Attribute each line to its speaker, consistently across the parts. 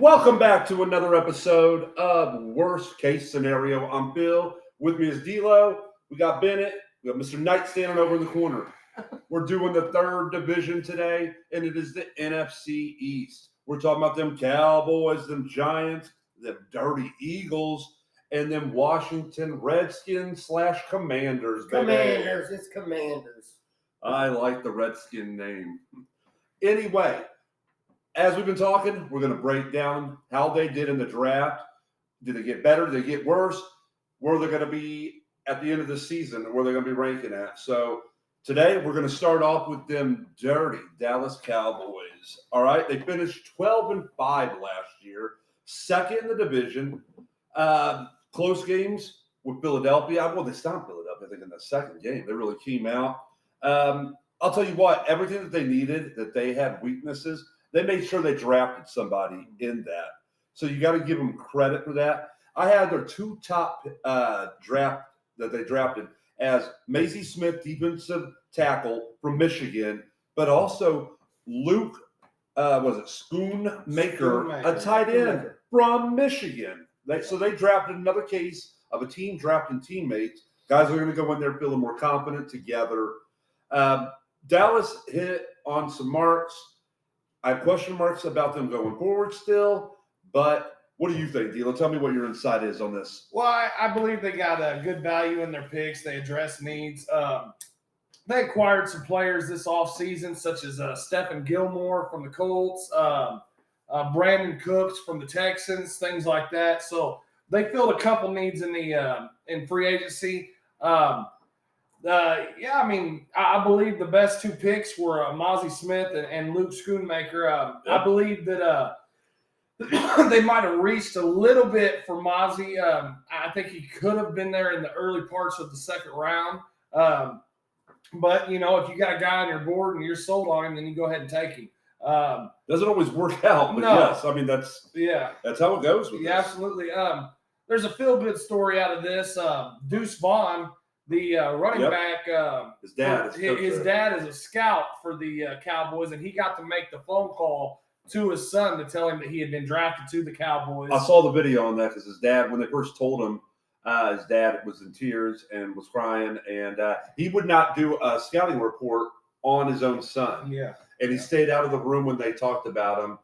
Speaker 1: Welcome back to another episode of Worst Case Scenario. I'm Bill. With me is D'Lo. We got Bennett. We got Mr. Knight standing over in the corner. We're doing the third division today, and it is the NFC East. We're talking about them Cowboys, them Giants, them Dirty Eagles, and them Washington Redskins / Commanders.
Speaker 2: Commanders. It's Commanders.
Speaker 1: I like the Redskin name. Anyway, as we've been talking, we're going to break down how they did in the draft. Did they get better? Did they get worse? Where they're going to be at the end of the season, and where they're going to be ranking at. So today we're going to start off with them dirty Dallas Cowboys. All right, they finished 12-5 last year, second in the division. Close games with Philadelphia. Well, they stopped Philadelphia, I think, in the second game. They really came out. I'll tell you what, everything that they needed, that they had weaknesses, they made sure they drafted somebody in that. So you got to give them credit for that. I had their two top draft that they drafted as Mazie Smith, defensive tackle from Michigan, but also Luke, Schoonmaker, a tight end from Michigan. So they drafted another case of a team drafting teammates. Guys are going to go in there feeling more confident together. Dallas hit on some marks. I have question marks about them going forward still, but what do you think, D'Lo? Tell me what your insight is on this.
Speaker 3: Well, I believe they got a good value in their picks. They address needs. They acquired some players this offseason, such as Stephen Gilmore from the Colts, Brandon Cooks from the Texans, things like that. So they filled a couple needs in the in free agency. I believe the best two picks were Mazie Smith and Luke Schoonmaker. I believe that they might have reached a little bit for Mazie. I think he could have been there in the early parts of the second round. But, you know, if you got a guy on your board and you're sold on him, then you go ahead and take him.
Speaker 1: Doesn't always work out, but
Speaker 3: no.
Speaker 1: Yes, I mean, that's how it goes with this.
Speaker 3: Absolutely. There's a feel-good story out of this. Deuce Vaughn, the running back,
Speaker 1: his dad
Speaker 3: is a scout for the Cowboys, and he got to make the phone call to his son to tell him that he had been drafted to the Cowboys.
Speaker 1: I saw the video on that because his dad, when they first told him, his dad was in tears and was crying, and he would not do a scouting report on his own son.
Speaker 3: Yeah.
Speaker 1: And he stayed out of the room when they talked about him.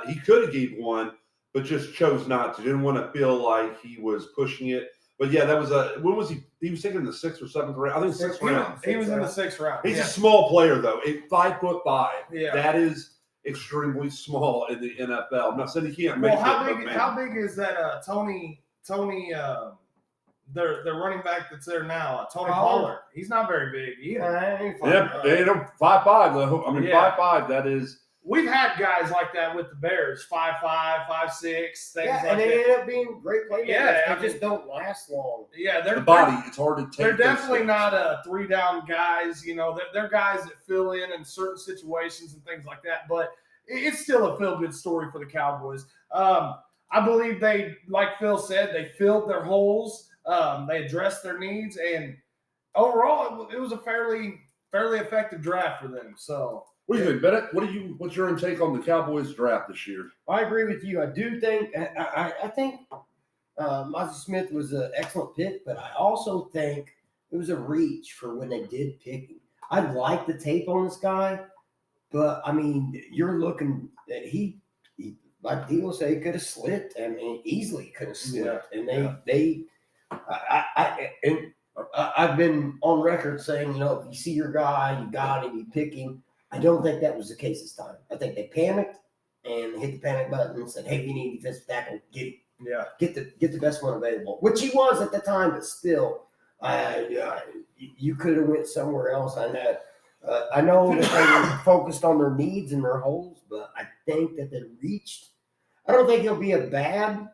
Speaker 1: He could have gave one, but just chose not to. Didn't want to feel like he was pushing it. But yeah, that was when was he? He was taking the 6th or 7th round. I think sixth round.
Speaker 3: He was in the 6th round.
Speaker 1: He's a small player though. 5'5".
Speaker 3: Yeah.
Speaker 1: That is extremely small in the NFL. I'm not saying he can't make it.
Speaker 3: How big is that Tony their running back that's there now, Tony Pollard? He's not very big either.
Speaker 1: 5'5" though. I mean, 5'5", that is.
Speaker 3: We've had guys like that with the Bears, 5'5", 5'6", things like that.
Speaker 2: And they end up being great playmakers.
Speaker 3: Yeah,
Speaker 2: they just don't last long.
Speaker 3: Yeah,
Speaker 1: It's hard to take.
Speaker 3: They're definitely not 3-down guys. You know, they're guys that fill in certain situations and things like that. But it's still a feel-good story for the Cowboys. I believe they, like Phil said, they filled their holes. They addressed their needs, and overall, it was a fairly effective draft for them. So.
Speaker 1: What do you think, Bennett? What's your intake on the Cowboys draft this year?
Speaker 2: I agree with you. I do think I think Mazie Smith was an excellent pick, but I also think it was a reach for when they did pick him. I like the tape on this guy, but I mean, you're looking at he like D'Lo said, he could have slipped. I mean, easily could have slipped, and I've been on record saying, you know, if you see your guy, you got him, you pick him. I don't think that was the case this time. I think they panicked and hit the panic button and said, "Hey, we need a defensive tackle. Get him.
Speaker 3: Yeah,
Speaker 2: get the best one available," which he was at the time, but still, you could have went somewhere else. I know that they were focused on their needs and their holes, but I think that they reached. I don't think he'll be a bad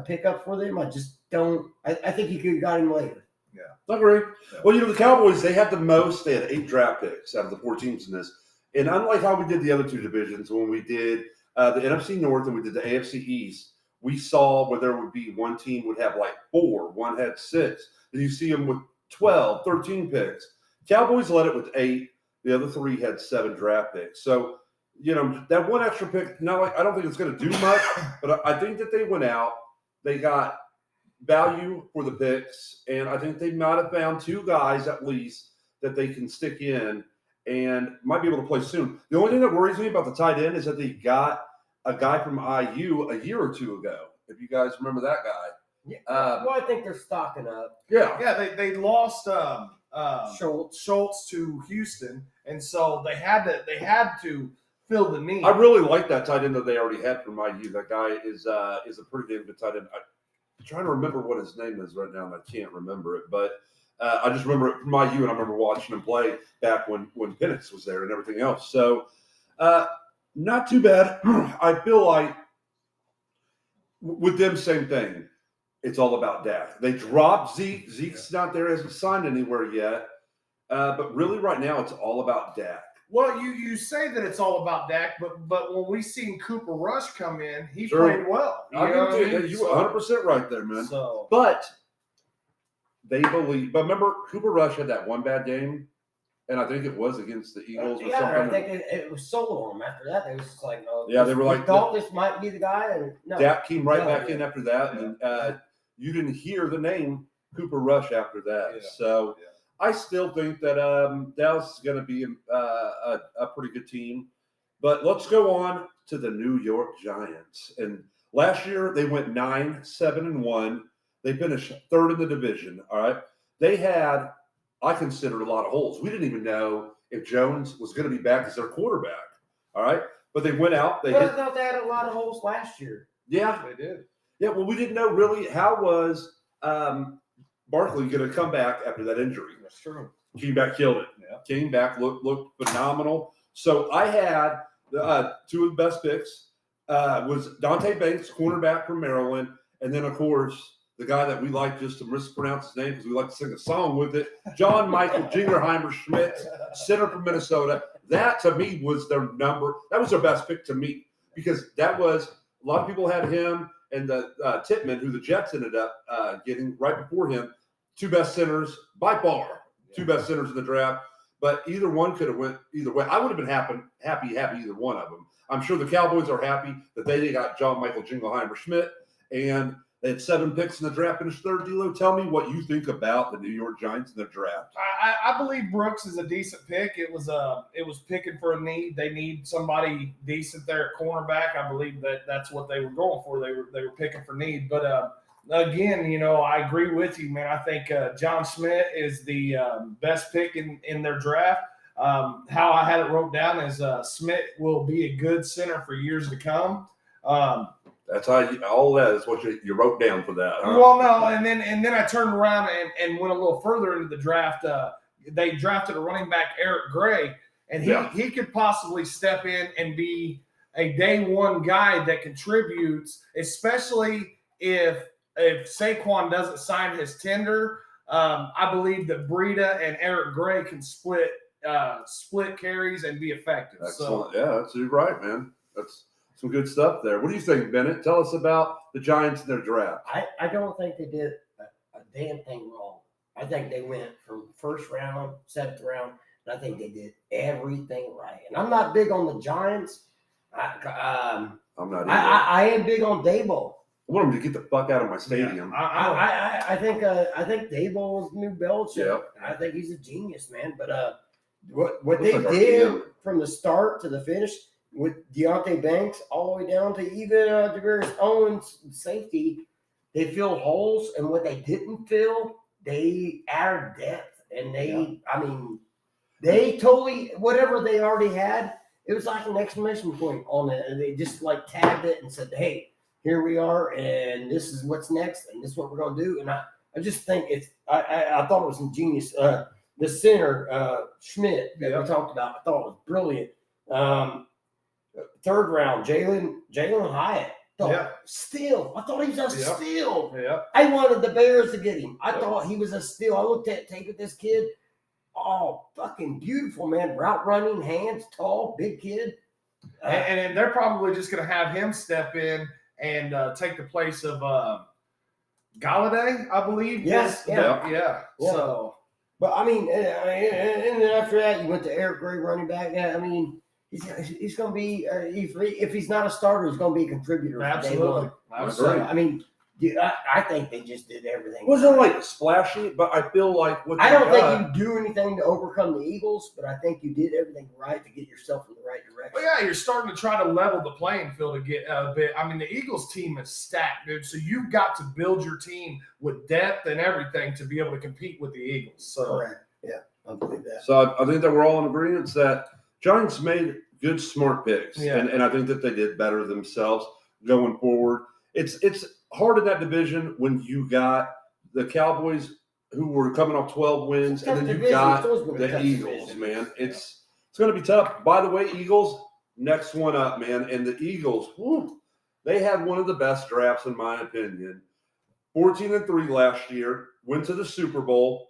Speaker 2: pickup for them. I just don't. I think you could have got him later.
Speaker 1: Yeah, I agree. Yeah. Well, you know, the Cowboys, they had the most. They had 8 draft picks out of the 4 teams in this. And unlike how we did the other 2 divisions, when we did the NFC North and we did the AFC East, we saw where there would be one team would have like 4, one had 6. Then you see them with 12, 13 picks. Cowboys led it with 8. The other 3 had 7 draft picks. So that one extra pick. Now, I don't think it's going to do much, but I think that they went out. They got value for the picks, and I think they might have found 2 guys at least that they can stick in and might be able to play soon. The only thing that worries me about the tight end is that they got a guy from IU a year or 2 ago. If you guys remember that guy.
Speaker 2: Yeah. Well, I think they're stocking up.
Speaker 3: Yeah, they lost
Speaker 2: Schultz
Speaker 3: to Houston, and so they had to fill the need.
Speaker 1: I really like that tight end that they already had from IU. That guy is a pretty damn good tight end. I'm trying to remember what his name is right now, and I can't remember it. But I just remember it from IU, and I remember watching him play back when Penix was there and everything else. So not too bad. I feel like with them, same thing. It's all about Dak. They dropped Zeke. Zeke's not there, hasn't signed anywhere yet. But really, right now, it's all about Dak.
Speaker 3: Well, you say that it's all about Dak, but when we seen Cooper Rush come in, he played well.
Speaker 1: You 100% right there, man. But they believe. But remember, Cooper Rush had that one bad game, and I think it was against the Eagles or something.
Speaker 2: I think it was sold on them after that. They was just like,
Speaker 1: they were like,
Speaker 2: thought this might be the guy, and no.
Speaker 1: Dak came right back in after that, and you didn't hear the name Cooper Rush after that.
Speaker 3: Yeah.
Speaker 1: So I still think that Dallas is going to be a pretty good team. But let's go on to the New York Giants. And last year they went 9-7-1. They finished 3rd in the division. All right. They had, I considered, a lot of holes. We didn't even know if Jones was going to be back as their quarterback. All right. But they went out.
Speaker 2: I thought they had a lot of holes last year.
Speaker 1: Yeah.
Speaker 3: They did.
Speaker 1: Yeah, well, we didn't know really how was Barkley going to come back after that injury.
Speaker 3: That's true.
Speaker 1: Came back, killed it.
Speaker 3: Yeah.
Speaker 1: Came back, looked phenomenal. So I had 2 of the best picks. Was Dante Banks, cornerback from Maryland, and then, of course, the guy that we like just to mispronounce his name because we like to sing a song with it, John Michael Jingleheimer Schmidt, center from Minnesota. That, to me, was their number. That was their best pick to me because that was – a lot of people had him – and the Tippmann, who the Jets ended up getting right before him, 2 best centers by far, 2 best centers in the draft. But either one could have went either way. I would have been happy either one of them. I'm sure the Cowboys are happy that they got John Michael Jingleheimer Schmidt, and they had 7 picks in the draft, finished 3rd. D'Lo, tell me what you think about the New York Giants and their draft.
Speaker 3: I believe Brooks is a decent pick. It was picking for a need. They need somebody decent there at cornerback. I believe that's what they were going for. They were picking for need. But again, I agree with you, man. I think John Schmidt is the best pick in their draft. How I had it wrote down is Schmidt will be a good center for years to come.
Speaker 1: That's how all that is what you wrote down for that. Huh?
Speaker 3: Well, no, and then I turned around and went a little further into the draft. They drafted a running back, Eric Gray, and he could possibly step in and be a day one guy that contributes, especially if Saquon doesn't sign his tender. I believe that Breida and Eric Gray can split carries and be effective.
Speaker 1: Excellent. So, you're right, man. That's some good stuff there. What do you think, Bennett? Tell us about the Giants and their draft.
Speaker 2: I don't think they did a damn thing wrong. I think they went from 1st round, 7th round, and I think they did everything right. And I'm not big on the Giants.
Speaker 1: I'm not either.
Speaker 2: I am big on Daboll.
Speaker 1: I want them to get the fuck out of my stadium.
Speaker 2: Yeah. I think Daboll is the new Belichick.
Speaker 1: Yep.
Speaker 2: I think he's a genius, man. But what they did from the start to the finish – with Deontay Banks all the way down to even DeVarius Owens safety, they filled holes, and what they didn't fill, they added depth. And they totally, whatever they already had, it was like an exclamation point on it. And they just like tagged it and said, hey, here we are, and this is what's next, and this is what we're going to do. And I just think I thought it was ingenious. The center, Schmidt, that we talked about, I thought it was brilliant. 3rd round, Jalen Hyatt. Steal. I thought he was a steal.
Speaker 3: Yeah.
Speaker 2: I wanted the Bears to get him. I thought he was a steal. I looked at tape of this kid. Oh, fucking beautiful, man. Route running, hands, tall, big kid.
Speaker 3: And they're probably just going to have him step in and take the place of Galladay, I believe.
Speaker 2: Yes.
Speaker 3: Yeah. So,
Speaker 2: but I mean, and then after that, you went to Eric Gray, running back. Yeah, I mean, he's going to be if he's not a starter, he's going to be a contributor. From day
Speaker 3: Absolutely.
Speaker 2: one. So, I mean, dude, I think they just did everything.
Speaker 1: Wasn't like splashy, but I feel like what
Speaker 2: I don't think you do anything to overcome the Eagles, but I think you did everything right to get yourself in the right direction.
Speaker 3: Well, yeah, you're starting to try to level the playing field to get a bit. I mean, the Eagles team is stacked, dude. So you've got to build your team with depth and everything to be able to compete with the Eagles. So
Speaker 2: Correct. Yeah, I believe that.
Speaker 1: So I think that we're all in agreement that Giants made good, smart picks,
Speaker 3: Yeah.
Speaker 1: and I think that they did better themselves going forward. It's hard in that division when you got the Cowboys who were coming off 12 wins, and then you got the Eagles, man. It's going to be tough. By the way, Eagles, next one up, man. And the Eagles, they had one of the best drafts, in my opinion. 14-3 last year, went to the Super Bowl,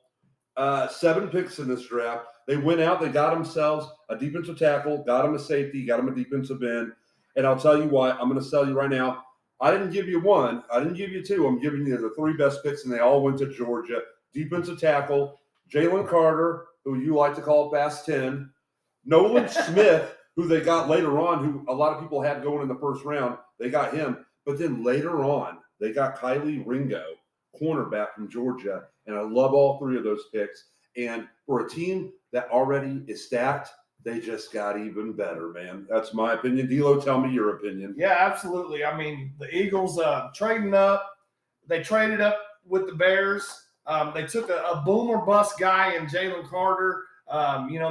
Speaker 1: 7 picks in this draft. They went out, they got themselves a defensive tackle, got them a safety, got them a defensive end. And I'll tell you what, I'm going to tell you right now, I didn't give you one. I didn't give you two. I'm giving you the 3 best picks, and they all went to Georgia. Defensive tackle, Jalen Carter, who you like to call Fast 10. Nolan Smith, who they got later on, who a lot of people had going in the first round. They got him. But then later on, they got Kylie Ringo, cornerback from Georgia. And I love all 3 of those picks. And for a team that already is stacked, they just got even better, man. That's my opinion. D'Lo, tell me your opinion.
Speaker 3: yeah, absolutely. I mean, the Eagles trading up. They traded up with the Bears. They took a boom or bust guy in Jalen Carter.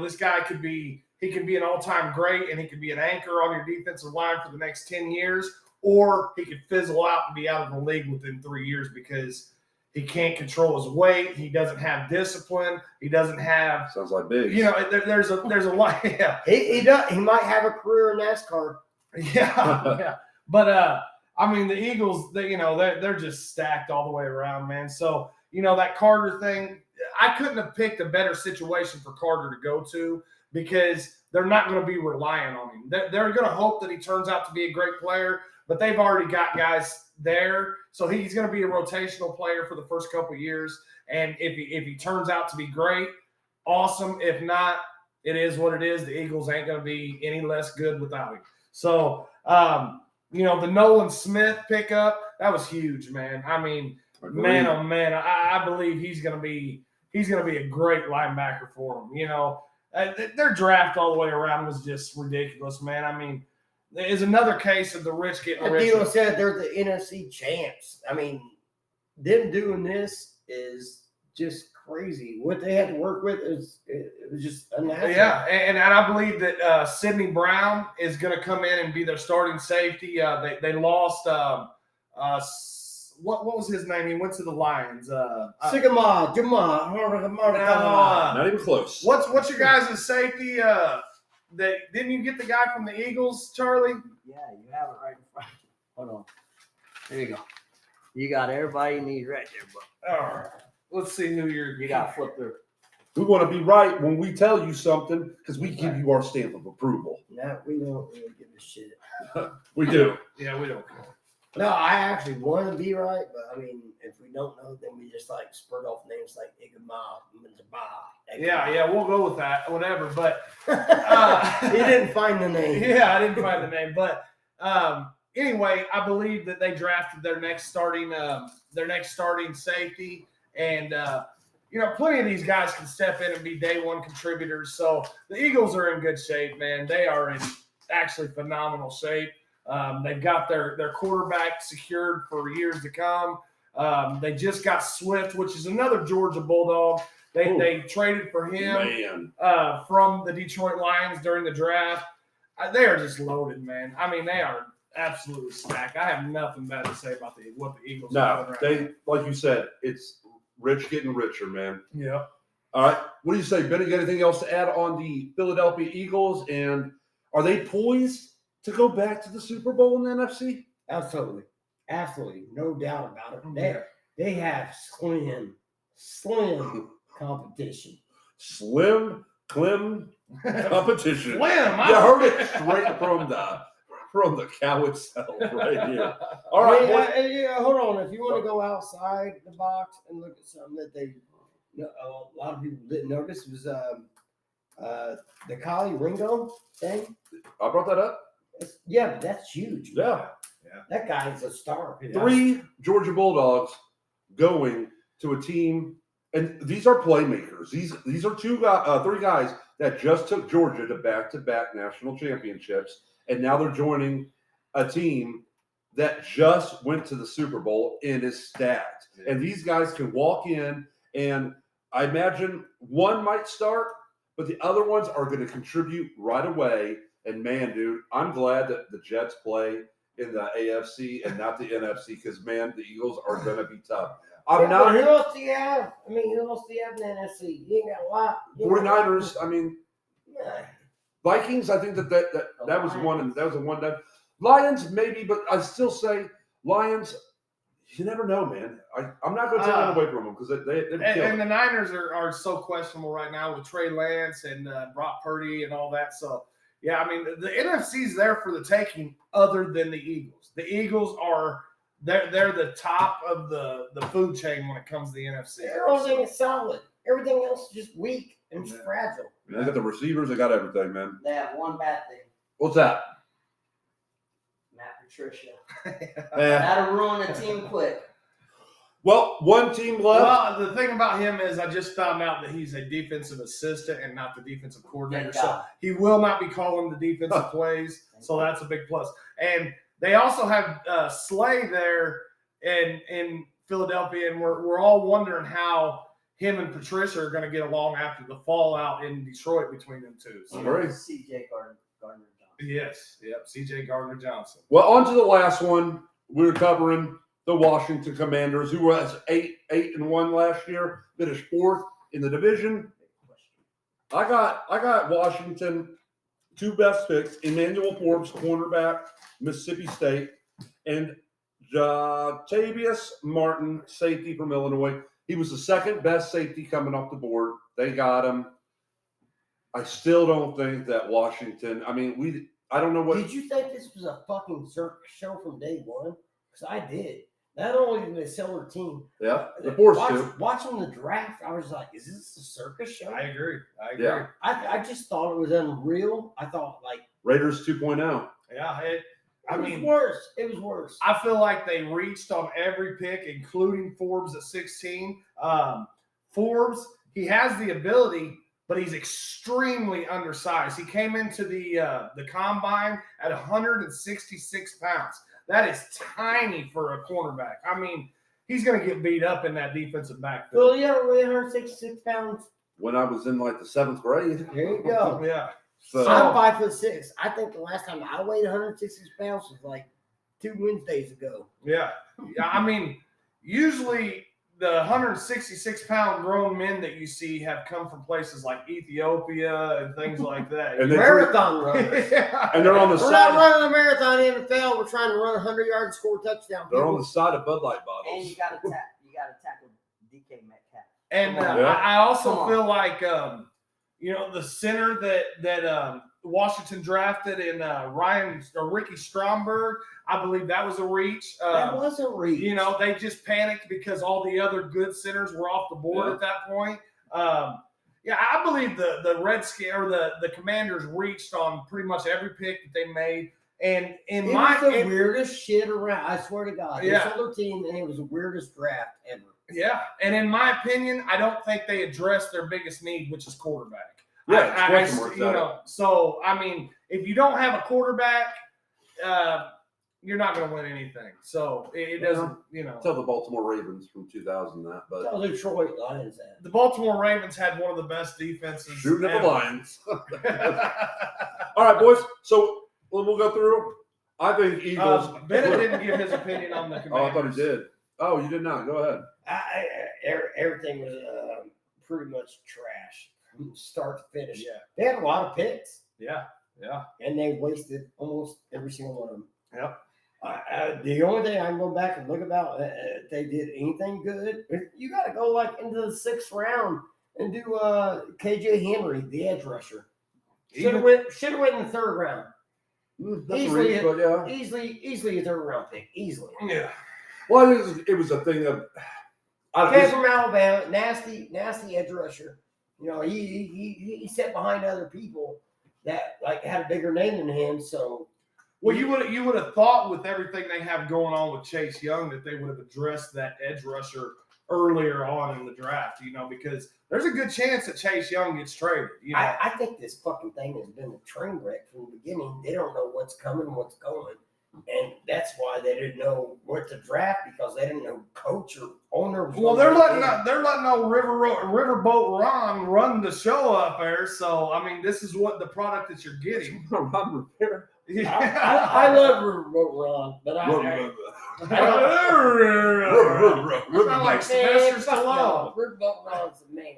Speaker 3: This guy could be an all-time great, and he could be an anchor on your defensive line for the next 10 years, or he could fizzle out and be out of the league within 3 years because he can't control his weight. He doesn't have discipline. He doesn't have.
Speaker 1: Sounds like big.
Speaker 3: There's a lot. Yeah.
Speaker 2: He does. He might have a career in NASCAR.
Speaker 3: Yeah. But I mean, the Eagles, they're just stacked all the way around, man. So that Carter thing, I couldn't have picked a better situation for Carter to go to because they're not going to be relying on him. They're going to hope that he turns out to be a great player, but they've already got guys there. So he's going to be a rotational player for the first couple of years. And if he turns out to be great, awesome. If not, it is what it is. The Eagles ain't going to be any less good without him. So, the Nolan Smith pickup, that was huge, man. I mean, man, oh man, I believe he's going to be a great linebacker for them. Their draft all the way around was just ridiculous, man. I mean, there's another case of the rich getting richer.
Speaker 2: D'Lo said they're the NFC champs. I mean, them doing this is just crazy. What they had to work with it was just unnatural.
Speaker 3: Yeah, and I believe that Sidney Brown is going to come in and be their starting safety. They lost what was his name? He went to the Lions.
Speaker 2: Sigma,
Speaker 1: Not even close.
Speaker 3: What's your guys' safety? Didn't you get the guy from the Eagles, Charlie?
Speaker 4: Yeah, you have it right in front. Hold on. There you go. You got everybody you need right there, bro.
Speaker 3: All right. Let's see who
Speaker 4: You got to flip through.
Speaker 1: We want to be right when we tell you something because we give you our stamp of approval.
Speaker 2: No, we don't really give a shit.
Speaker 1: We do.
Speaker 3: Yeah, we don't care.
Speaker 2: No, I actually want to be right, but I mean, if we don't know, then we just like spurt off names like Igama,
Speaker 3: Yeah, we'll go with that, whatever. But
Speaker 2: he didn't find the name.
Speaker 3: Yeah, I didn't find the name. But anyway, I believe that they drafted their next starting safety, and plenty of these guys can step in and be day one contributors. So the Eagles are in good shape, man. They are in actually phenomenal shape. They've got their quarterback secured for years to come. They just got Swift, which is another Georgia Bulldog. They traded for him from the Detroit Lions during the draft. They are just loaded, man. I mean, they are absolutely stacked. I have nothing bad to say about what the Eagles are doing right now.
Speaker 1: Like you said, it's rich getting richer, man.
Speaker 3: Yeah.
Speaker 1: All right. What do you say, Benny? Got anything else to add on the Philadelphia Eagles? And are they poised to go back to the Super Bowl in the NFC?
Speaker 2: Absolutely. No doubt about it.
Speaker 3: Yeah.
Speaker 2: They have slim competition.
Speaker 1: Slim competition.
Speaker 3: Slim.
Speaker 1: You heard it straight from the cow itself right here. All right.
Speaker 2: Hold on. If you want to go outside the box and look at something that a lot of people didn't notice was The Collie Ringo thing.
Speaker 1: I brought that up.
Speaker 2: Yeah, but that's huge.
Speaker 1: Yeah.
Speaker 2: That guy's a star.
Speaker 1: 3 Georgia Bulldogs going to a team, and these are playmakers. These are 3 guys that just took Georgia to back-to-back national championships, and now they're joining a team that just went to the Super Bowl and is stacked.
Speaker 3: Yeah.
Speaker 1: And these guys can walk in, and I imagine one might start, but the other ones are going to contribute right away. And man, dude, I'm glad that the Jets play in the AFC and not the NFC, because man, the Eagles are going to be tough. I'm
Speaker 2: But
Speaker 1: not
Speaker 2: who else do you have? I mean, who else do you have in the NFC? You ain't got a lot.
Speaker 1: 49ers. I mean,
Speaker 2: Yeah.
Speaker 1: Vikings. I think that was one, and that was a one that Lions maybe, but I still say Lions. You never know, man. I'm not going to take that away from them because
Speaker 3: and the Niners are so questionable right now with Trey Lance and Brock Purdy and all that. So yeah, I mean the NFC's there for the taking. Other than the Eagles, the Eagles are they're the top of the food chain when it comes to the NFC.
Speaker 2: Everything is solid. Everything else is just weak and
Speaker 3: Yeah.
Speaker 2: fragile.
Speaker 1: They got the receivers. They got everything, man.
Speaker 4: They have one bad thing.
Speaker 1: What's that?
Speaker 4: Matt Patricia.
Speaker 1: Yeah.
Speaker 4: That'll ruin a team quick.
Speaker 1: Well, one team left.
Speaker 3: Well, the thing about him is I just found out that he's a defensive assistant and not the defensive coordinator.
Speaker 4: Thank
Speaker 3: So
Speaker 4: God.
Speaker 3: he will not be calling the defensive plays. So that's a big plus. And they also have Slay there in Philadelphia, and we're all wondering how him and Patricia are going to get along after the fallout in Detroit between them two. So,
Speaker 1: Great.
Speaker 4: CJ Gardner Johnson.
Speaker 3: yes, yep, CJ Gardner Johnson.
Speaker 1: Well, on to the last one. We were covering the Washington Commanders, who was 8-1 last year, finished 4th in the division. I got Washington 2 best picks: Emmanuel Forbes, cornerback, Mississippi State, and Jatavius Martin, safety from Illinois. He was the 2nd best safety coming off the board. They got him. I still don't think that Washington. I mean, I don't know what.
Speaker 2: Did you think this was a fucking circus show from day one? Because I did. Not only did they sell their team,
Speaker 1: Yeah, the forced to.
Speaker 2: watching the draft, I was like, "Is this a circus show?"
Speaker 3: I agree.
Speaker 1: Yeah.
Speaker 2: I just thought it was unreal. I thought like
Speaker 1: Raiders 2.0.
Speaker 3: Yeah,
Speaker 2: it was
Speaker 3: mean,
Speaker 2: worse. It was worse.
Speaker 3: I feel like they reached on every pick, including Forbes at 16. Forbes, he has the ability, but he's extremely undersized. He came into the combine at 166 pounds. That is tiny for a cornerback. I mean, he's going to get beat up in that defensive backfield.
Speaker 2: Well, you ever weigh 166 pounds?
Speaker 1: When I was in like the 7th grade.
Speaker 2: There you go.
Speaker 3: Yeah.
Speaker 1: So
Speaker 2: I'm 5'6". I think the last time I weighed 166 pounds was like 2 Wednesdays ago.
Speaker 3: Yeah. I mean, usually the 166-pound grown men that you see have come from places like Ethiopia and things like that.
Speaker 1: And they-
Speaker 2: Marathon runners.
Speaker 3: Yeah.
Speaker 1: and they're on the
Speaker 2: We're not
Speaker 1: side.
Speaker 2: running a marathon in the NFL. We're trying to run 100 yards and score a touchdown.
Speaker 1: They're on
Speaker 2: people.
Speaker 1: the side of Bud Light
Speaker 4: And
Speaker 1: bottles.
Speaker 4: you got to tackle DK Metcalf.
Speaker 3: And
Speaker 1: Yeah.
Speaker 3: I also
Speaker 4: Come on.
Speaker 3: feel like, the center that Washington drafted in Ricky Stromberg, I believe that was a reach.
Speaker 2: That wasn't reach.
Speaker 3: They just panicked because all the other good centers were off the board
Speaker 1: Yeah.
Speaker 3: at that point. I believe the Redskins or the Commanders reached on pretty much every pick that they made. And
Speaker 2: It was the weirdest shit around. I swear to God. They
Speaker 3: Yeah.
Speaker 2: sold their team, and it was the weirdest draft ever.
Speaker 3: yeah, and in my opinion, I don't think they addressed their biggest need, which is quarterback.
Speaker 1: Yeah, it's question marks at it.
Speaker 3: So I mean, if you don't have a quarterback, you're not going to win anything. So it doesn't,
Speaker 1: Tell the Baltimore Ravens from 2000 that, but
Speaker 2: Tell the Detroit Lions that.
Speaker 3: The Baltimore Ravens had one of the best defenses.
Speaker 1: shooting at the
Speaker 3: ever.
Speaker 1: Lions. All right, boys. So we'll go through. I think Eagles.
Speaker 3: Bennett didn't give his opinion on the
Speaker 1: Oh, I
Speaker 3: Commanders.
Speaker 1: thought he did. Oh, you did not. Go ahead.
Speaker 2: Everything was pretty much trash from start to finish.
Speaker 3: Yeah,
Speaker 2: They had a lot of picks,
Speaker 3: yeah.
Speaker 2: and they wasted almost every single one of them.
Speaker 3: Yep.
Speaker 2: The only thing I can go back and look about if they did anything good, you got to go like into the 6th round and do KJ Henry, the edge rusher. Should have went in the 3rd round.
Speaker 1: That's
Speaker 2: Easily,
Speaker 1: a reach, but yeah.
Speaker 2: Easily a 3rd round pick. Easily.
Speaker 3: Yeah.
Speaker 1: Well, it was a thing of.
Speaker 2: Came from Alabama, nasty edge rusher. You know, he sat behind other people that like had a bigger name than him. So,
Speaker 3: Well, you would have thought with everything they have going on with Chase Young that they would have addressed that edge rusher earlier on in the draft, you know, because there's a good chance that Chase Young gets traded. You know?
Speaker 2: I think this fucking thing has been a train wreck from the beginning. They don't know what's coming, what's going. And that's why they didn't know what to draft because they didn't know coach or owner.
Speaker 3: Well, they're letting old Riverboat Ron run the show up there. So I mean, this is what the product that you're getting.
Speaker 1: Ron Rivera.
Speaker 2: I love Riverboat Ron, but I
Speaker 3: Sound like Sylvester Stallone.
Speaker 2: Riverboat Ron's the man.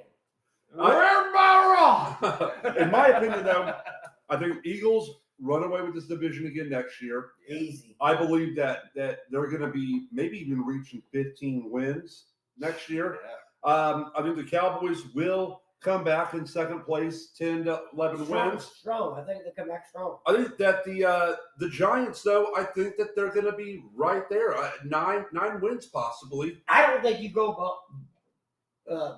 Speaker 3: Riverboat Ron.
Speaker 1: In my opinion, though, I think Eagles run away with this division again next year.
Speaker 2: Easy.
Speaker 1: I believe that they're going to be maybe even reaching 15 wins next year. I think the Cowboys will come back in second place, 10 to 11 wins.
Speaker 2: Strong. I think they come back strong.
Speaker 1: I think that the Giants, though, I think that they're going to be right there, 9 wins possibly.
Speaker 2: I don't think you go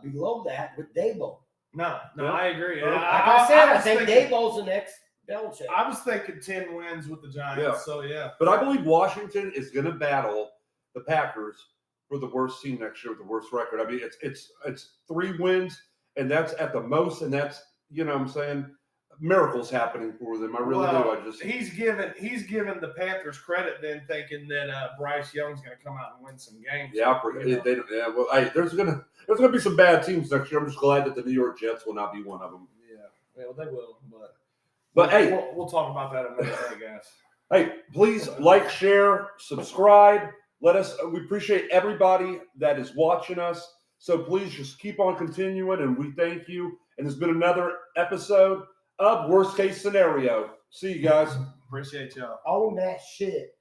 Speaker 2: below that with Daboll.
Speaker 3: No,
Speaker 1: Yeah.
Speaker 3: I agree.
Speaker 2: Like I said, I
Speaker 3: was
Speaker 2: think
Speaker 3: thinking-
Speaker 2: Daboll's the next Belichick.
Speaker 3: I was thinking 10 wins with the Giants.
Speaker 1: Yeah.
Speaker 3: So yeah.
Speaker 1: But I believe Washington is going to battle the Packers for the worst team next year with the worst record. I mean, it's 3 wins, and that's at the most, and that's, you know what I'm saying, miracles happening for them. I really do. I just
Speaker 3: He's given the Panthers credit then, thinking that Bryce Young's going to come out and win some games.
Speaker 1: yeah, well, hey, there's gonna be some bad teams next year. I'm just glad that the New York Jets will not be one of them.
Speaker 3: Yeah, well, they will,
Speaker 1: But hey,
Speaker 3: we'll talk about that another day, guys.
Speaker 1: hey, please like, share, subscribe. We appreciate everybody that is watching us. So please just keep on continuing, and we thank you. And there's been another episode of Worst Case Scenario. See you guys.
Speaker 3: Appreciate y'all.
Speaker 2: Own that shit.